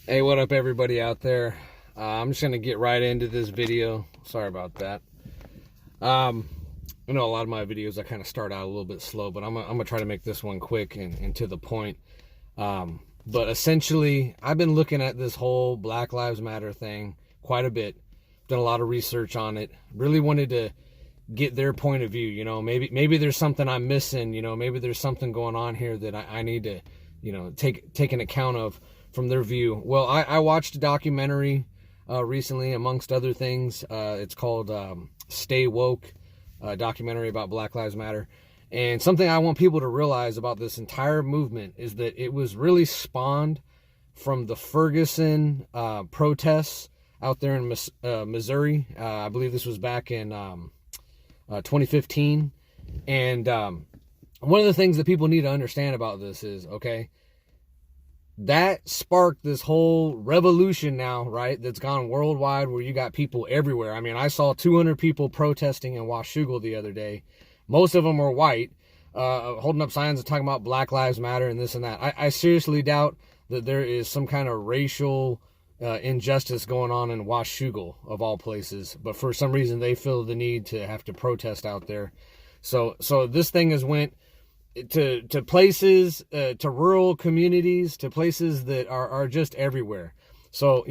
Hey, what up, everybody out there? I'm just gonna get right into this video. Sorry about that. I know a lot of my videos I kind of start out a little bit slow, but I'm gonna try to make this one quick and to the point. But essentially, I've been looking at this whole Black Lives Matter thing quite a bit. Done a lot of research on it. Really wanted to get their point of view. Maybe there's something I'm missing. Maybe there's something going on here that I need to, take an account of from their view. Well, I watched a documentary recently, amongst other things. It's called Stay Woke, a documentary about Black Lives Matter. And something I want people to realize about this entire movement is that it was really spawned from the Ferguson protests out there in Missouri. I believe this was back in 2015. And one of the things that people need to understand about this is, okay, that sparked this whole revolution now, right? That's gone worldwide, where you got people everywhere. I mean, I saw 200 people protesting in Washougal the other day. Most of them were white, holding up signs and talking about Black Lives Matter and this and that. I seriously doubt that there is some kind of racial injustice going on in Washougal, of all places. But for some reason, they feel the need to have to protest out there. So this thing has went to places, to rural communities, to places that are just everywhere. So,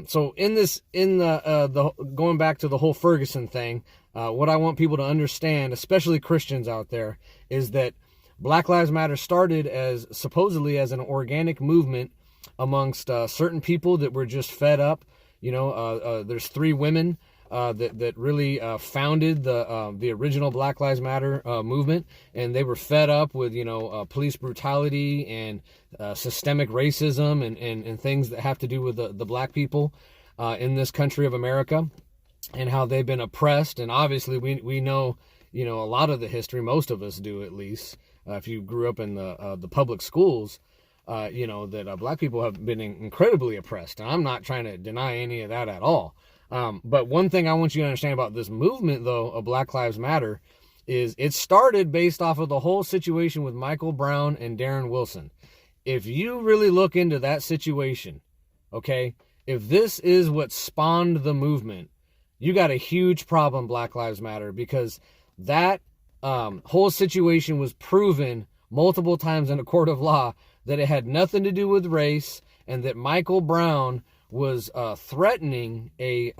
so in the going back to the whole Ferguson thing, what I want people to understand, especially Christians out there, is that Black Lives Matter started as supposedly as an organic movement amongst certain people that were just fed up. There's three women that really founded the original Black Lives Matter movement, and they were fed up with police brutality and systemic racism and things that have to do with the black people in this country of America, and how they've been oppressed. And obviously we know a lot of the history. Most of us do, at least if you grew up in the public schools. That black people have been incredibly oppressed, and I'm not trying to deny any of that at all. But one thing I want you to understand about this movement, though, of Black Lives Matter, is it started based off of the whole situation with Michael Brown and Darren Wilson. If you really look into that situation, okay, if this is what spawned the movement, you got a huge problem, Black Lives Matter, because that whole situation was proven multiple times in a court of law that it had nothing to do with race, and that Michael Brown was threatening a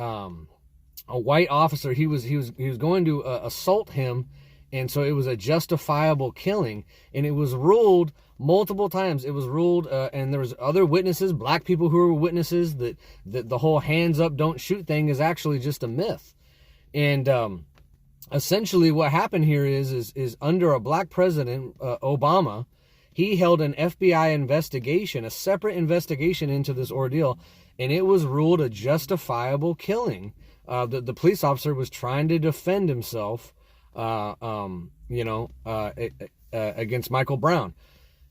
white officer. He was going to assault him, and so it was a justifiable killing. And it was ruled multiple times. It was ruled, and there was other witnesses, black people who were witnesses, that the whole hands up, don't shoot thing is actually just a myth. And essentially, what happened here is under a black president, Obama, he held an FBI investigation, a separate investigation into this ordeal, and it was ruled a justifiable killing. The police officer was trying to defend himself, against Michael Brown.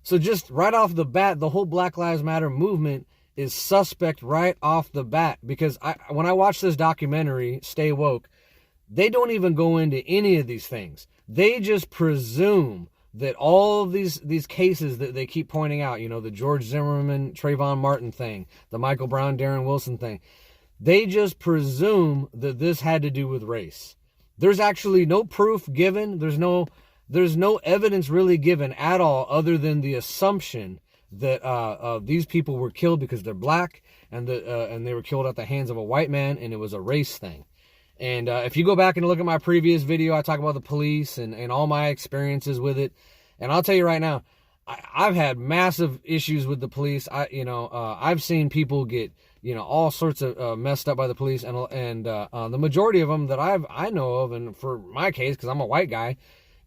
So just right off the bat, the whole Black Lives Matter movement is suspect right off the bat, because when I watched this documentary, Stay Woke, they don't even go into any of these things. They just presume that all of these cases that they keep pointing out, the George Zimmerman, Trayvon Martin thing, the Michael Brown, Darren Wilson thing, they just presume that this had to do with race. There's actually no proof given. There's no evidence really given at all, other than the assumption that these people were killed because they're black, and they were killed at the hands of a white man, and it was a race thing. And if you go back and look at my previous video, I talk about the police and all my experiences with it. And I'll tell you right now, I've had massive issues with the police. I've seen people get, all sorts of messed up by the police. And the majority of them that I know of, and for my case, because I'm a white guy,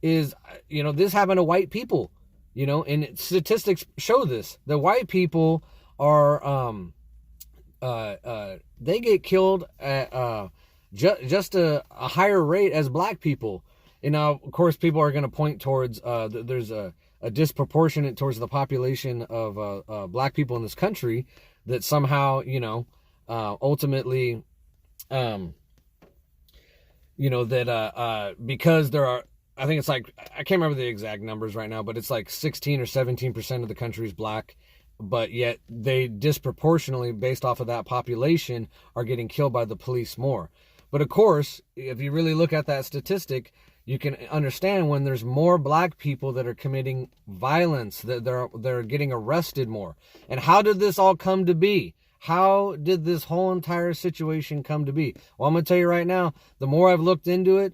is, this happened to white people, and statistics show this. The white people are, they get killed at, just a higher rate as black people. And now, of course, people are going to point towards there's a disproportionate towards the population of black people in this country, that somehow, ultimately, because there are, I think it's like, I can't remember the exact numbers right now, but it's like 16 or 17% of the country is black. but yet they disproportionately, based off of that population, are getting killed by the police more. But of course, if you really look at that statistic, you can understand when there's more black people that are committing violence, that they're getting arrested more. And how did this all come to be? How did this whole entire situation come to be? Well, I'm going to tell you right now, the more I've looked into it,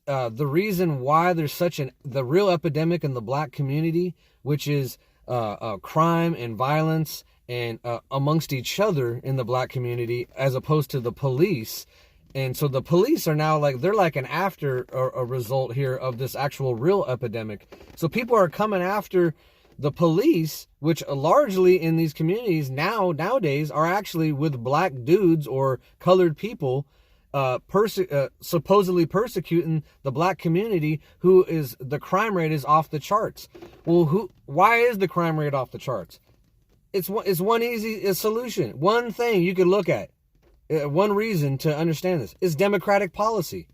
the reason why there's the real epidemic in the black community, which is crime and violence and amongst each other in the black community, as opposed to the police. And so the police are now they're like an after a result here of this actual real epidemic. So people are coming after the police, which largely in these communities nowadays are actually with black dudes or colored people, supposedly persecuting the black community, who is the crime rate is off the charts. Well, why is the crime rate off the charts? It's one easy solution. One thing you could look at. One reason to understand this is democratic policy,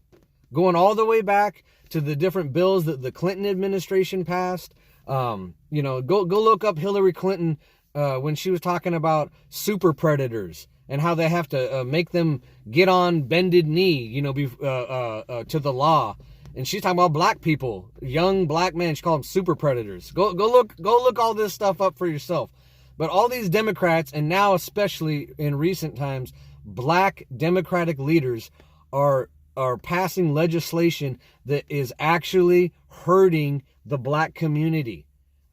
going all the way back to the different bills that the Clinton administration passed. Go look up Hillary Clinton when she was talking about super predators and how they have to make them get on bended knee, to the law. And she's talking about black people, young black men. She called them super predators. Go look all this stuff up for yourself. But all these Democrats, and now especially in recent times, black Democratic leaders are passing legislation that is actually hurting the black community.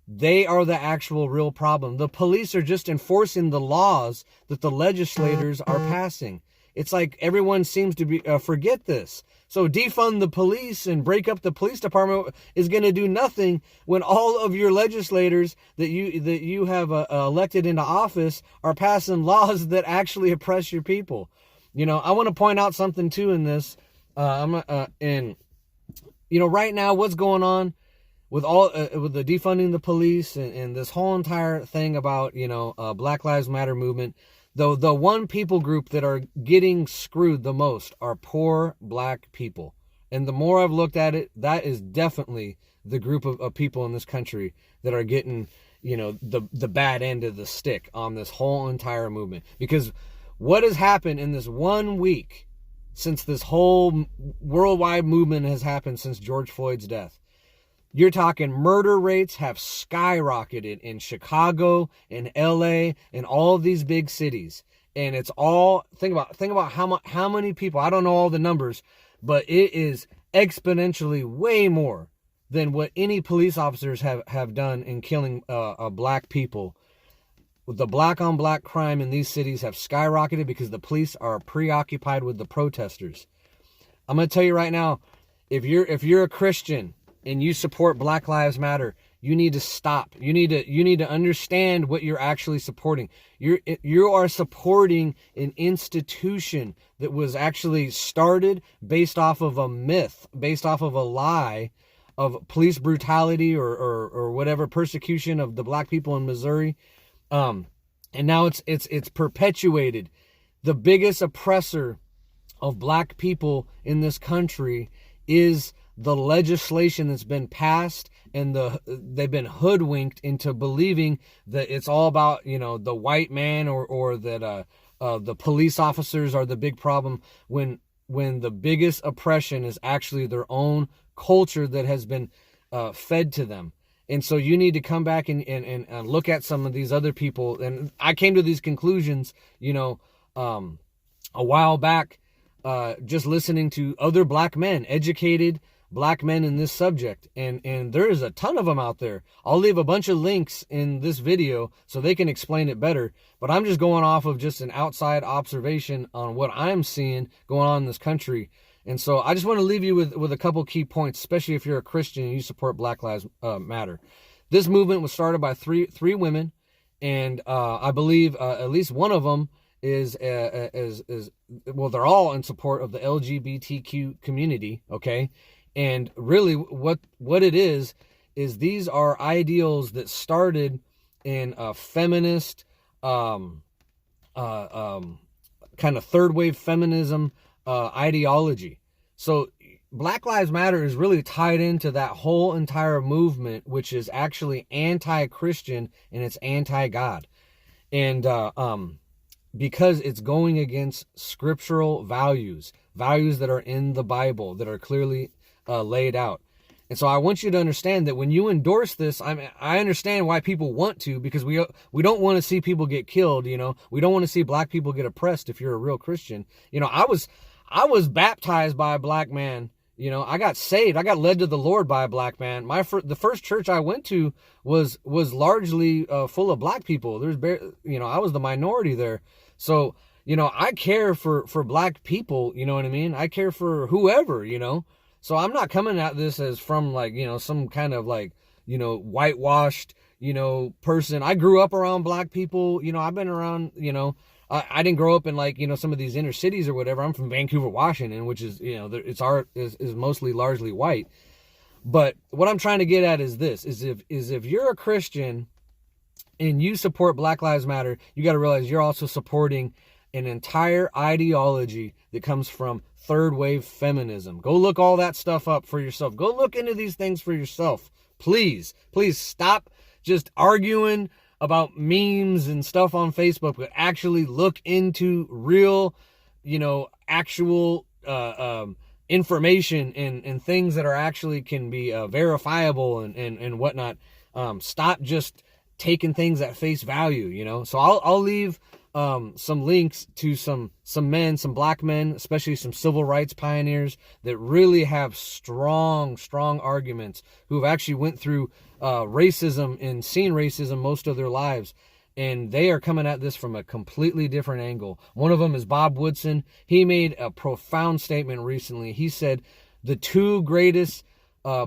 They are the actual real problem. The police are just enforcing the laws that the legislators are passing. It's like everyone seems to forget this. So defund the police and break up the police department is going to do nothing when all of your legislators that you have elected into office are passing laws that actually oppress your people. I want to point out something too in this. Right now, what's going on with with the defunding the police and this whole entire thing about Black Lives Matter movement. The one people group that are getting screwed the most are poor black people. And the more I've looked at it, that is definitely the group of people in this country that are getting, the bad end of the stick on this whole entire movement. Because what has happened in this 1 week since this whole worldwide movement has happened since George Floyd's death? You're talking murder rates have skyrocketed in Chicago, in LA, in all of these big cities. And it's all, think about how many people, I don't know all the numbers, but it is exponentially way more than what any police officers have done in killing black people. The black on black crime in these cities have skyrocketed because the police are preoccupied with the protesters. I'm going to tell you right now, if you're a Christian and you support Black Lives Matter, you need to stop. You need to understand what you're actually supporting. You are supporting an institution that was actually started based off of a myth, based off of a lie of police brutality or whatever, persecution of the black people in Missouri. And now it's perpetuated. The biggest oppressor of black people in this country is the legislation that's been passed, and they've been hoodwinked into believing that it's all about the white man or that the police officers are the big problem, when the biggest oppression is actually their own culture that has been fed to them. And so you need to come back and look at some of these other people. And I came to these conclusions a while back, just listening to other black men, educated black men in this subject, and there is a ton of them out there. I'll leave a bunch of links in this video so they can explain it better, but I'm just going off of just an outside observation on what I'm seeing going on in this country. And so I just want to leave you with a couple key points, especially if you're a Christian and you support Black Lives Matter. This movement was started by three women, and I believe at least one of them is well, they're all in support of the LGBTQ community, okay? And really what it is these are ideals that started in a feminist, kind of third wave feminism ideology. So Black Lives Matter is really tied into that whole entire movement, which is actually anti-Christian and it's anti-God. And because it's going against scriptural values that are in the Bible, that are clearly laid out. And so I want you to understand that when you endorse this, I understand why people want to, because we don't want to see people get killed. You know, we don't want to see black people get oppressed. If you're a real Christian, you know, I was baptized by a black man. You know, I got saved. I got led to the Lord by a black man. The first church I went to was largely full of black people. I was the minority there. So, you know, I care for black people. You know what I mean? I care for whoever, you know. So I'm not coming at this as from like, you know, some kind of like, you know, whitewashed, you know, person. I grew up around black people. You know, I've been around, you know, I didn't grow up in like, you know, some of these inner cities or whatever. I'm from Vancouver, Washington, which is, you know, is mostly largely white. But what I'm trying to get at is this, is if you're a Christian and you support Black Lives Matter, you got to realize you're also supporting an entire ideology that comes from third wave feminism. Go look all that stuff up for yourself. Go look into these things for yourself. Please stop just arguing about memes and stuff on Facebook, but actually look into real, you know, actual information and things that are actually can be verifiable and whatnot. Stop just taking things at face value, you know. So I'll leave some links to some men, some black men, especially some civil rights pioneers that really have strong arguments, who have actually went through racism and seen racism most of their lives. And they are coming at this from a completely different angle. One of them is Bob Woodson. He made a profound statement recently. He said the two greatest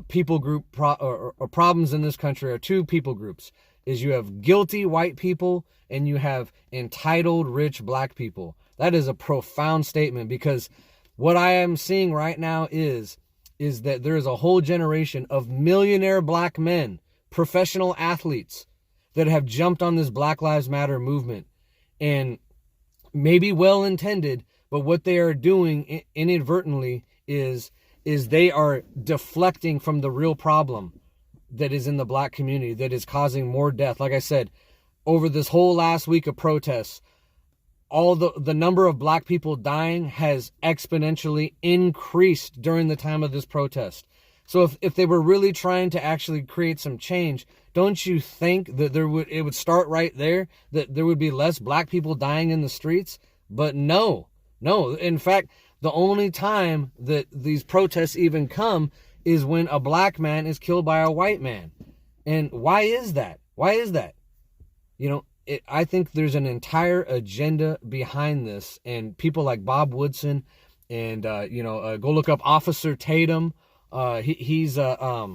people group or problems in this country are two people groups. Is you have guilty white people and you have entitled rich black people. That is a profound statement, because what I am seeing right now is that there is a whole generation of millionaire black men, professional athletes, that have jumped on this Black Lives Matter movement, and maybe well-intended, but what they are doing inadvertently is they are deflecting from the real problem that is in the black community, that is causing more death. Like I said, over this whole last week of protests, all the number of black people dying has exponentially increased during the time of this protest. So if they were really trying to actually create some change, don't you think that it would start right there, that there would be less black people dying in the streets? But no. In fact, the only time that these protests even come is when a black man is killed by a white man. And why is that? You know, I think there's an entire agenda behind this, and people like Bob Woodson and, go look up Officer Tatum. He's a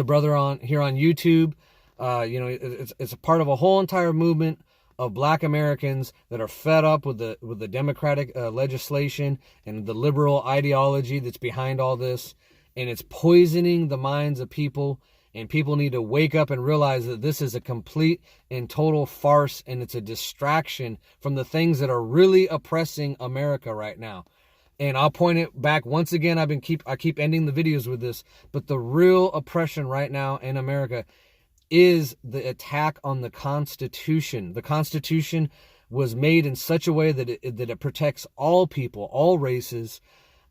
brother on YouTube. It's a part of a whole entire movement of black Americans that are fed up with the Democratic legislation and the liberal ideology that's behind all this. And it's poisoning the minds of people, and people need to wake up and realize that this is a complete and total farce, and it's a distraction from the things that are really oppressing America right now. And I'll point it back once again. I keep ending the videos with this, but the real oppression right now in America is the attack on the Constitution. The Constitution was made in such a way that it protects all people, all races.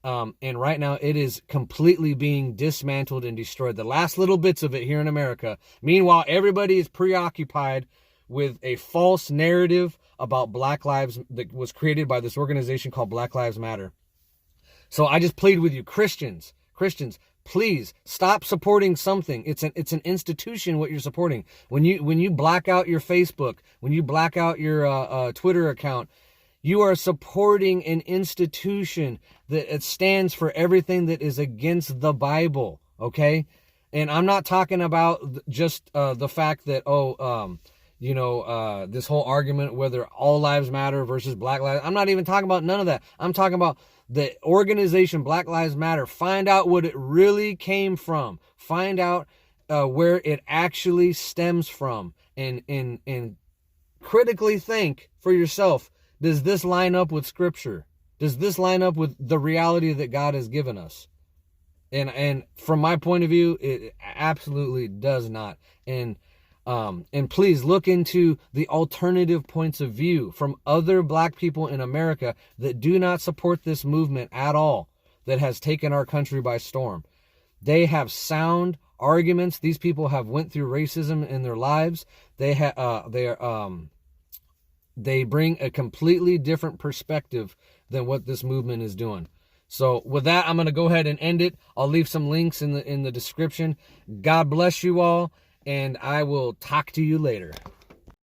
And right now it is completely being dismantled and destroyed. The last little bits of it here in America. Meanwhile, everybody is preoccupied with a false narrative about Black Lives that was created by this organization called Black Lives Matter. So I just plead with you, Christians, please stop supporting something. It's an institution what you're supporting. When you black out your Facebook, when you black out your Twitter account, you are supporting an institution that it stands for everything that is against the Bible, okay? And I'm not talking about just the fact that, this whole argument whether all lives matter versus black lives. I'm not even talking about none of that. I'm talking about the organization Black Lives Matter. Find out what it really came from. Find out where it actually stems from, and critically think for yourself. Does this line up with Scripture? Does this line up with the reality that God has given us? And from my point of view, it absolutely does not. And please look into the alternative points of view from other black people in America that do not support this movement at all, that has taken our country by storm. They have sound arguments. These people have went through racism in their lives. They bring a completely different perspective than what this movement is doing. So with that, I'm going to go ahead and end it. I'll leave some links in the description. God bless you all, and I will talk to you later.